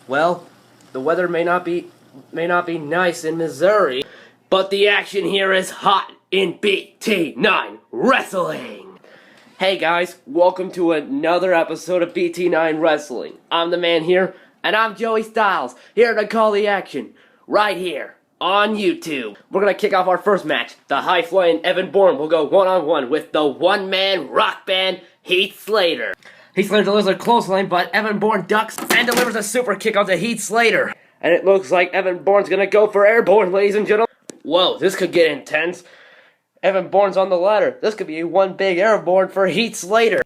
Well, the weather may not be nice in Missouri, but the action here is hot in BT9 Wrestling. Hey guys, welcome to another episode of BT9 Wrestling. I'm the man here, and I'm Joey Styles, here to call the action, right here on YouTube. We're gonna kick off our first match. The high-flying Evan Bourne will go one-on-one with the one-man rock band Heath Slater. Heath Slater delivers a clothesline, but Evan Bourne ducks and delivers a super kick onto Heath Slater. And it looks like Evan Bourne's gonna go for airborne, ladies and gentlemen. Whoa, this could get intense. Evan Bourne's on the ladder. This could be one big airborne for Heath Slater.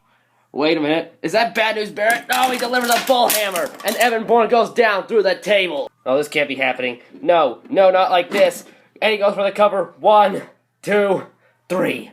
Wait a minute. Is that Bad News Barrett? No, he delivers a bull hammer. And Evan Bourne goes down through the table. Oh, this can't be happening. No, not like this. And he goes for the cover. 1, 2, 3.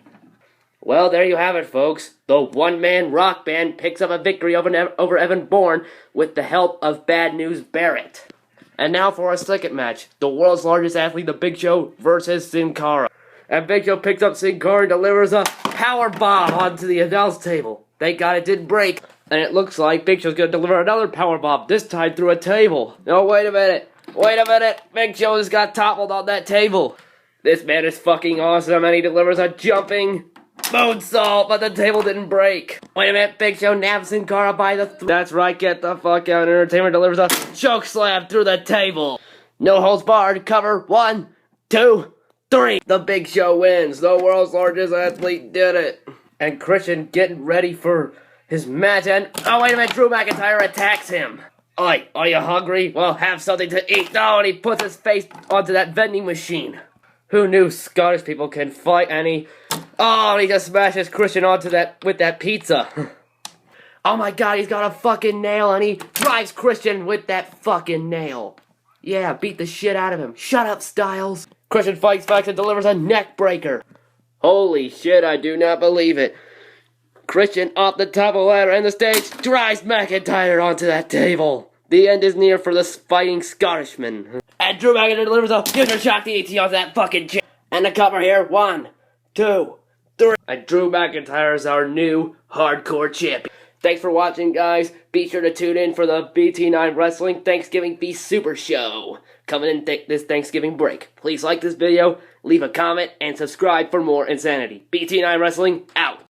Well, there you have it, folks. The one-man rock band picks up a victory over Evan Bourne with the help of Bad News Barrett. And now for our second match. The world's largest athlete, The Big Show, versus Sin Cara. And Big Show picks up Sin Cara and delivers a power bomb onto the announce table. Thank God it didn't break. And it looks like Big Show's gonna deliver another power bomb, this time through a table. No, wait a minute. Big Show just got toppled on that table. This man is fucking awesome, and he delivers a jumping moonsault, but the table didn't break. Wait a minute, Big Show nabs Sin Cara by the That's right, get the fuck out. Entertainment delivers a choke slam through the table. No holds barred, cover, 1, 2, 3. The Big Show wins. The world's largest athlete did it. And Christian getting ready for his match, and oh wait a minute, Drew McIntyre attacks him. Oi, are you hungry? Well, have something to eat. Oh, and he puts his face onto that vending machine. Who knew Scottish people can fight? And he just smashes Christian onto that with that pizza. Oh my God, he's got a fucking nail, and he drives Christian with that fucking nail. Yeah, beat the shit out of him. Shut up, Styles. Christian fights back and delivers a neck breaker. Holy shit, I do not believe it. Christian off the top of the ladder and the stage drives McIntyre onto that table. The end is near for the fighting Scottishman. And Drew McIntyre delivers a future shock DDT onto that fucking chair. And the cover here, 1, 2, 3. And Drew McIntyre is our new hardcore champion. Thanks for watching, guys. Be sure to tune in for the BT9 Wrestling Thanksgiving Feast Super Show coming in this Thanksgiving break. Please like this video, leave a comment, and subscribe for more insanity. BT9 Wrestling out.